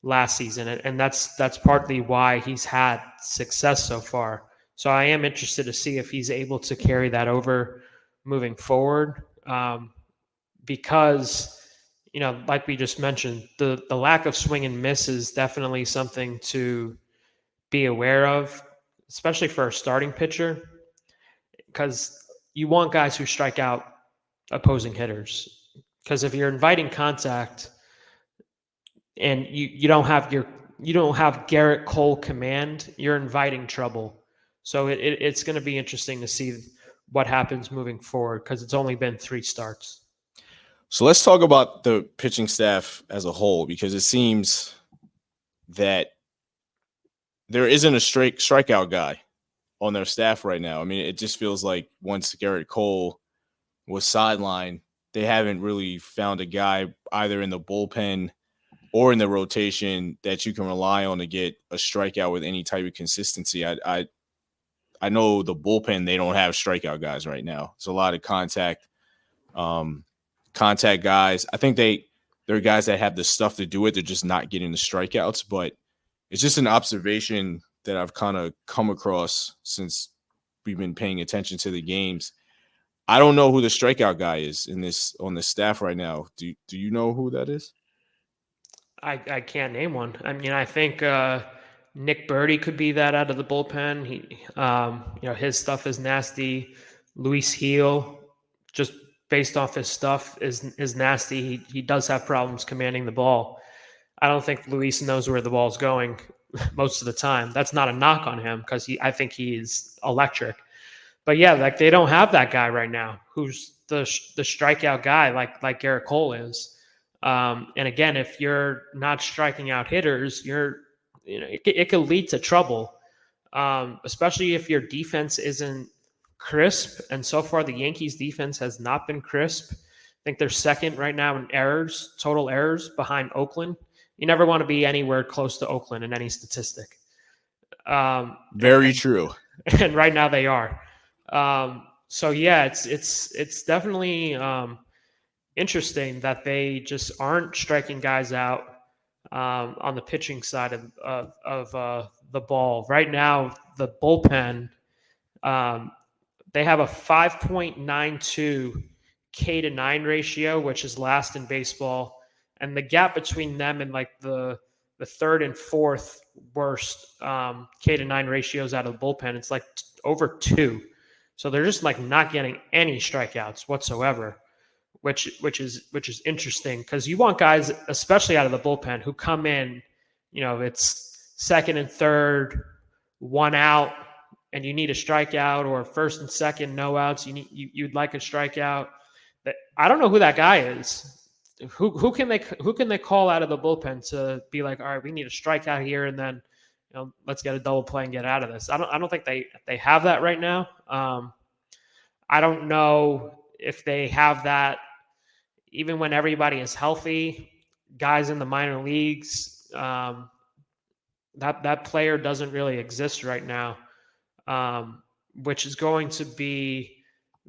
last season. And that's partly why he's had success so far. So I am interested to see if he's able to carry that over moving forward, because, like we just mentioned, the lack of swing and miss is definitely something to be aware of, especially for a starting pitcher, because you want guys who strike out opposing hitters. Because if you're inviting contact and you don't have Garrett Cole command, you're inviting trouble. So it's going to be interesting to see what happens moving forward, because it's only been 3 starts. So let's talk about the pitching staff as a whole, because it seems that there isn't a strikeout guy on their staff right now. I mean, it just feels like once Garrett Cole was sidelined, they haven't really found a guy either in the bullpen or in the rotation that you can rely on to get a strikeout with any type of consistency. I know the bullpen, they don't have strikeout guys right now. It's a lot of contact guys. I think they're guys that have the stuff to do it. They're just not getting the strikeouts. But it's just an observation that I've kind of come across since we've been paying attention to the games. I don't know who the strikeout guy is on the staff right now. Do you know who that is? I can't name one. I mean, I think Nick Birdie could be that out of the bullpen. He, his stuff is nasty. Luis Heel, just based off his stuff, is nasty. He does have problems commanding the ball. I don't think Luis knows where the ball's going most of the time. That's not a knock on him, because I think he's electric. But yeah, like, they don't have that guy right now who's the strikeout guy like Garrett Cole is. And again, if you're not striking out hitters, it could lead to trouble, especially if your defense isn't crisp. And so far, the Yankees defense has not been crisp. I think they're second right now in errors, total errors, behind Oakland. You never want to be anywhere close to Oakland in any statistic. Very true. And right now they are. So yeah, it's definitely interesting that they just aren't striking guys out on the pitching side of the ball. Right now, the bullpen, they have a 5.92 K/9 ratio, which is last in baseball. And the gap between them and like the third and fourth worst K/9 ratios out of the bullpen, it's like over 2. So they're just like not getting any strikeouts whatsoever, which is interesting, because you want guys, especially out of the bullpen, who come in, it's second and third, 1 out, and you need a strikeout, or first and second, no outs. You'd like a strikeout. I don't know who that guy is. Who can they call out of the bullpen to be like, all right, we need a strikeout here, and then let's get a double play and get out of this. I don't think they have that right now. I don't know if they have that even when everybody is healthy. Guys in the minor leagues, that player doesn't really exist right now, which is going to be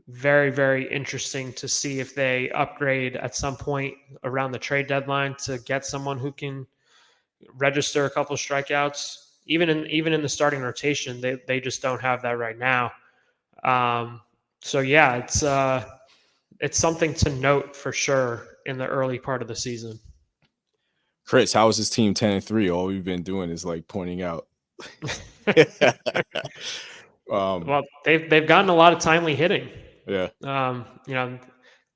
very, very interesting to see if they upgrade at some point around the trade deadline to get someone who can register a couple of strikeouts. Even in the starting rotation, they just don't have that right now. So yeah, it's something to note for sure in the early part of the season. Chris, how is this team 10-3? All we've been doing is like pointing out. Well, they've gotten a lot of timely hitting. Yeah.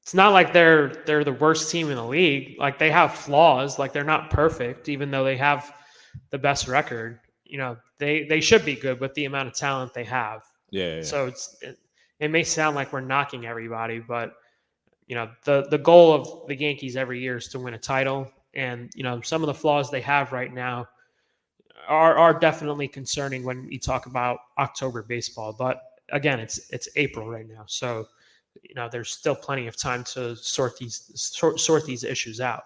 It's not like they're the worst team in the league. Like, they have flaws. Like, they're not perfect, even though they have the best record. they should be good with the amount of talent they have. Yeah. So it may sound like we're knocking everybody, but the goal of the Yankees every year is to win a title, and some of the flaws they have right now are definitely concerning when we talk about October baseball. But again, it's April right now, so there's still plenty of time to sort these issues out.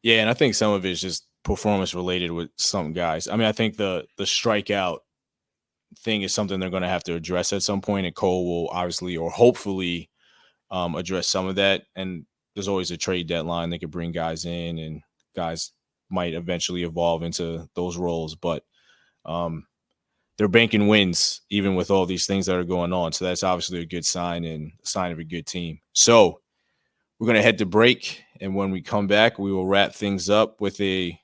Yeah, and I think some of it is just performance related with some guys. I mean, I think the strikeout thing is something they're going to have to address at some point, and Cole will obviously or hopefully address some of that. And there's always a trade deadline. They could bring guys in, and guys might eventually evolve into those roles. But they're banking wins even with all these things that are going on. So that's obviously a good sign and a sign of a good team. So we're going to head to break. And when we come back, we will wrap things up with a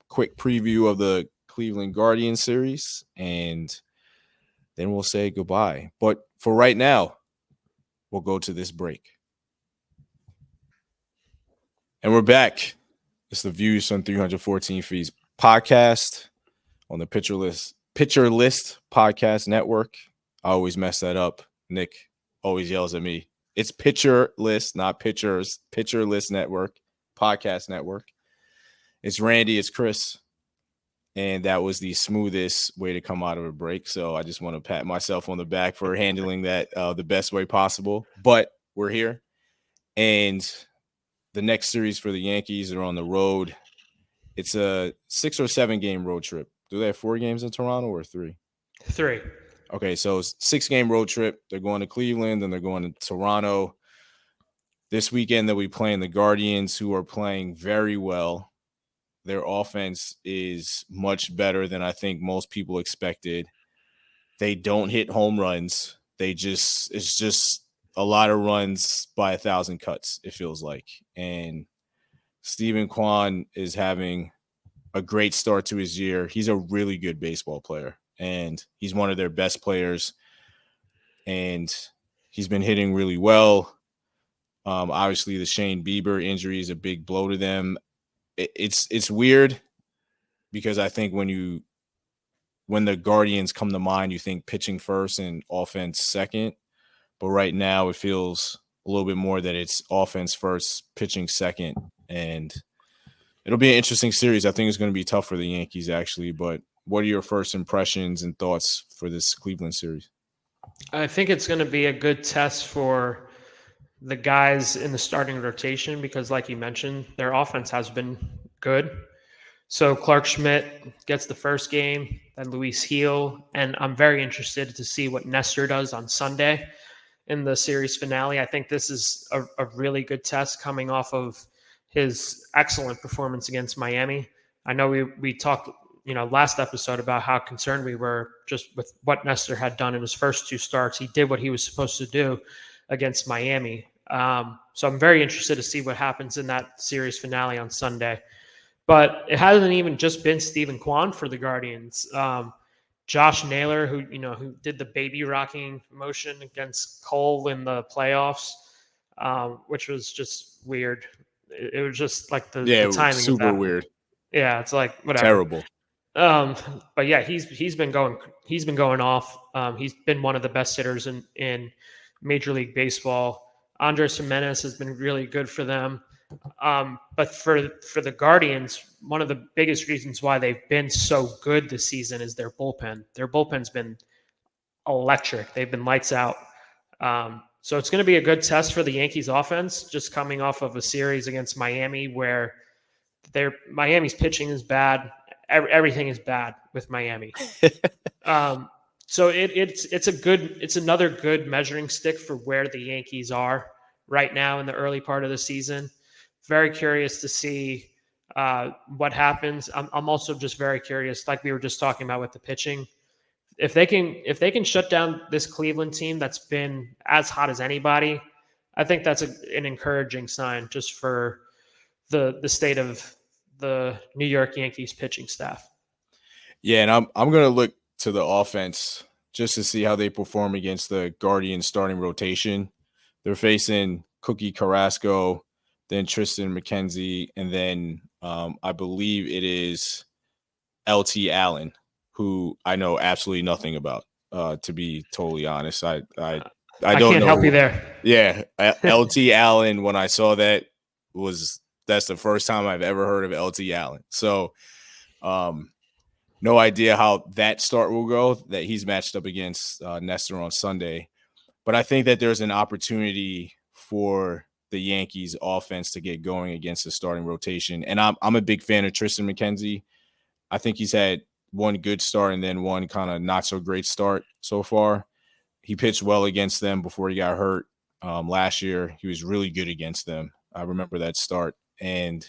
quick preview of the Cleveland Guardians series. And then we'll say goodbye. But for right now, we'll go to this break. And we're back. It's the Views on 314 Fees podcast on the Pitcher List Podcast Network. I always mess that up. Nick always yells at me. It's Pitcher List, not Pitchers. Pitcher List Network, Podcast Network. It's Randy, it's Chris. And that was the smoothest way to come out of a break. So I just want to pat myself on the back for handling that the best way possible. But we're here. And the next series for the Yankees are on the road. It's a 6 or 7 game road trip. Do they have 4 games in Toronto or 3? 3. Okay, so 6-game road trip. They're going to Cleveland, and they're going to Toronto. This weekend they'll be playing the Guardians, who are playing very well. Their offense is much better than I think most people expected. They don't hit home runs. It's just a lot of runs by 1,000 cuts, it feels like. And Steven Kwan is having a great start to his year. He's a really good baseball player, and he's one of their best players. And he's been hitting really well. Obviously, the Shane Bieber injury is a big blow to them. It's weird because I think when the Guardians come to mind, you think pitching first and offense second. But right now it feels a little bit more that it's offense first, pitching second. And it'll be an interesting series. I think it's going to be tough for the Yankees, actually. But what are your first impressions and thoughts for this Cleveland series? I think it's going to be a good test for the guys in the starting rotation because, like you mentioned, their offense has been good. So Clark Schmidt gets the first game, then Luis Gil, and I'm very interested to see what Nestor does on Sunday in the series finale. I think this is a really good test coming off of his excellent performance against Miami. I know we talked, last episode about how concerned we were just with what Nestor had done in his first 2 starts. He did what he was supposed to do against Miami. So I'm very interested to see what happens in that series finale on Sunday. But it hasn't even just been Steven Kwan for the Guardians. Josh Naylor, who did the baby rocking motion against Cole in the playoffs, which was just weird. It was just like the timing. Super of that. Weird. Yeah, it's like whatever. Terrible. But yeah, he's been going off. He's been one of the best hitters in Major League Baseball. Andres Jimenez has been really good for them. But for the Guardians, one of the biggest reasons why they've been so good this season is their bullpen. Their bullpen's been electric. They've been lights out. So it's going to be a good test for the Yankees offense, just coming off of a series against Miami where Miami's pitching is bad. Everything is bad with Miami. So it's another good measuring stick for where the Yankees are right now in the early part of the season. Very curious to see what happens. I'm also just very curious, like we were just talking about with the pitching. If they can shut down this Cleveland team that's been as hot as anybody, I think that's an encouraging sign just for the state of the New York Yankees pitching staff. Yeah, and I'm going to look to the offense just to see how they perform against the Guardians starting rotation. They're facing Cookie Carrasco, then Tristan McKenzie, and then I believe it is LT Allen who I know absolutely nothing about. To be totally honest, I I don't can't know help you who. there. Yeah, LT Allen. When I saw that's the first time I've ever heard of LT Allen. So, no idea how that start will go. That he's matched up against Nestor on Sunday, but I think that there's an opportunity for the Yankees offense to get going against the starting rotation. And I'm a big fan of Tristan McKenzie. I think he's had one good start and then one kind of not so great start so far. He pitched well against them before he got hurt last year. He was really good against them. I remember that start. And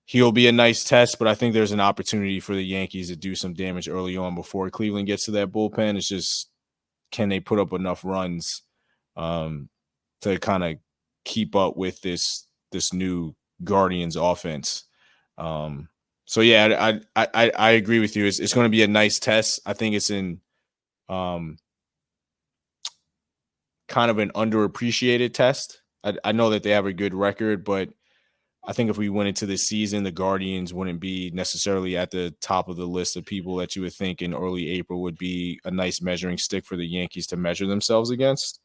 he'll be a nice test, but I think there's an opportunity for the Yankees to do some damage early on before Cleveland gets to that bullpen. It's just, can they put up enough runs to kind of keep up with this new Guardians offense? So yeah, I agree with you. It's going to be a nice test. I think it's in kind of an underappreciated test. I know that they have a good record, but I think if we went into this season, the Guardians wouldn't be necessarily at the top of the list of people that you would think in early April would be a nice measuring stick for the Yankees to measure themselves against.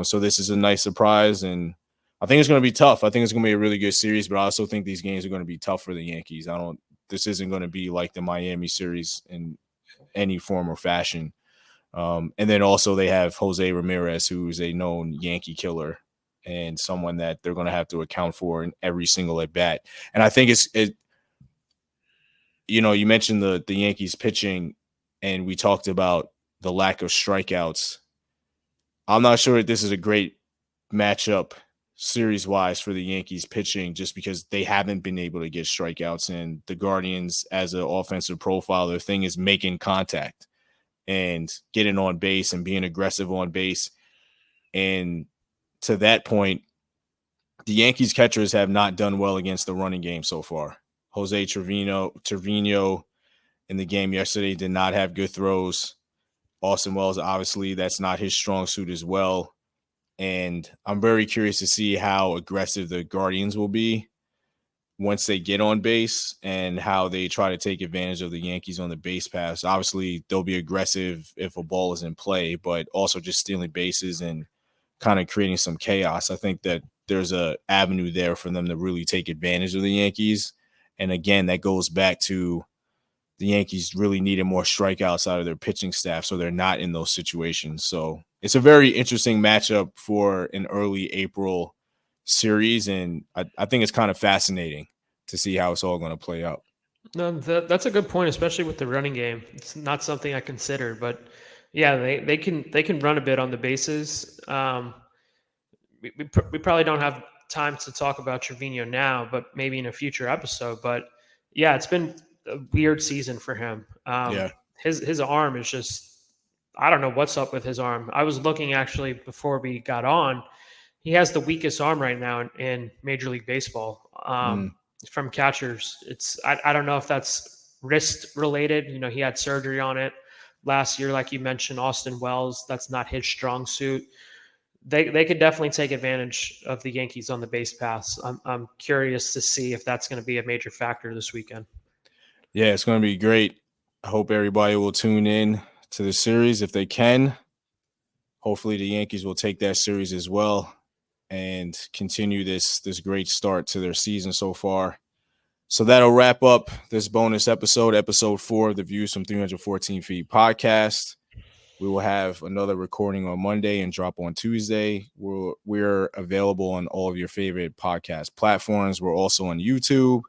So this is a nice surprise, and I think it's going to be tough. I think it's going to be a really good series, but I also think these games are going to be tough for the Yankees. This isn't going to be like the Miami series in any form or fashion. And then also they have Jose Ramirez, who's a known Yankee killer and someone that they're going to have to account for in every single at bat. And I think you mentioned the Yankees pitching, and we talked about the lack of strikeouts. I'm not sure that this is a great matchup series-wise for the Yankees pitching, just because they haven't been able to get strikeouts. And the Guardians, as an offensive profile, their thing is making contact and getting on base and being aggressive on base. And to that point, the Yankees catchers have not done well against the running game so far. Jose Trevino in the game yesterday did not have good throws. Austin Wells, obviously, that's not his strong suit as well. And I'm very curious to see how aggressive the Guardians will be once they get on base and how they try to take advantage of the Yankees on the base paths. Obviously, they'll be aggressive if a ball is in play, but also just stealing bases and kind of creating some chaos. I think that there's a avenue there for them to really take advantage of the Yankees. And again, that goes back to the Yankees really needed more strikeouts out of their pitching staff, so they're not in those situations. So it's a very interesting matchup for an early April series, and I think it's kind of fascinating to see how it's all going to play out. No, that's a good point, especially with the running game. It's not something I considered, but yeah, they can run a bit on the bases. We probably don't have time to talk about Trevino now, but maybe in a future episode. But yeah, it's been a weird season for him. Yeah. His arm is just, I don't know what's up with his arm. I was looking actually before we got on. He has the weakest arm right now in Major League Baseball. From catchers, I don't know if that's wrist related. He had surgery on it last year, like you mentioned. Austin Wells, that's not his strong suit. They could definitely take advantage of the Yankees on the base paths. I'm curious to see if that's going to be a major factor this weekend. Yeah, it's going to be great. I hope everybody will tune in to the series if they can. Hopefully the Yankees will take that series as well and continue this great start to their season so far. So that'll wrap up this bonus episode 4 of the Views from 314 Feet podcast. We will have another recording on Monday and drop on Tuesday. We're available on all of your favorite podcast platforms. We're also on YouTube.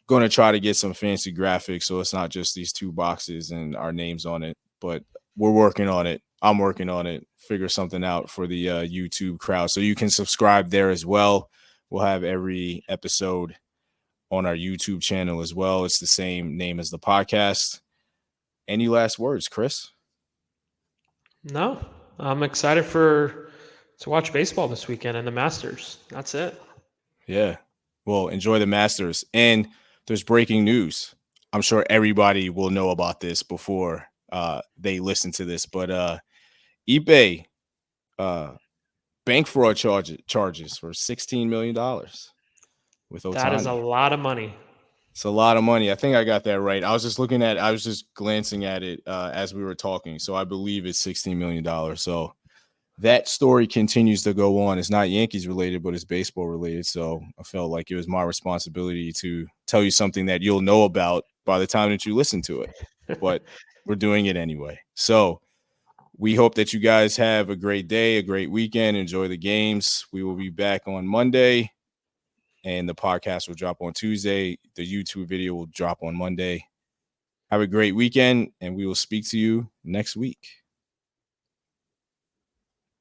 Going to try to get some fancy graphics so it's not just these 2 boxes and our names on it, but we're working on it. I'm working on it. Figure something out for the YouTube crowd. So you can subscribe there as well. We'll have every episode on our YouTube channel as well. It's the same name as the podcast. Any last words, Chris? No, I'm excited to watch baseball this weekend and the Masters. That's it. Yeah. Well, enjoy the Masters. And there's breaking news. I'm sure everybody will know about this before they listen to this, but eBay bank fraud charges for $16 million with Ohtani. That is a lot of money. It's a lot of money. I think I got that right. I was just glancing at it as we were talking. So I believe it's $16 million. So that story continues to go on. It's not Yankees related, but it's baseball related. So I felt like it was my responsibility to tell you something that you'll know about by the time that you listen to it. But we're doing it anyway. So we hope that you guys have a great day, a great weekend. Enjoy the games. We will be back on Monday, and the podcast will drop on Tuesday. The YouTube video will drop on Monday. Have a great weekend, and we will speak to you next week.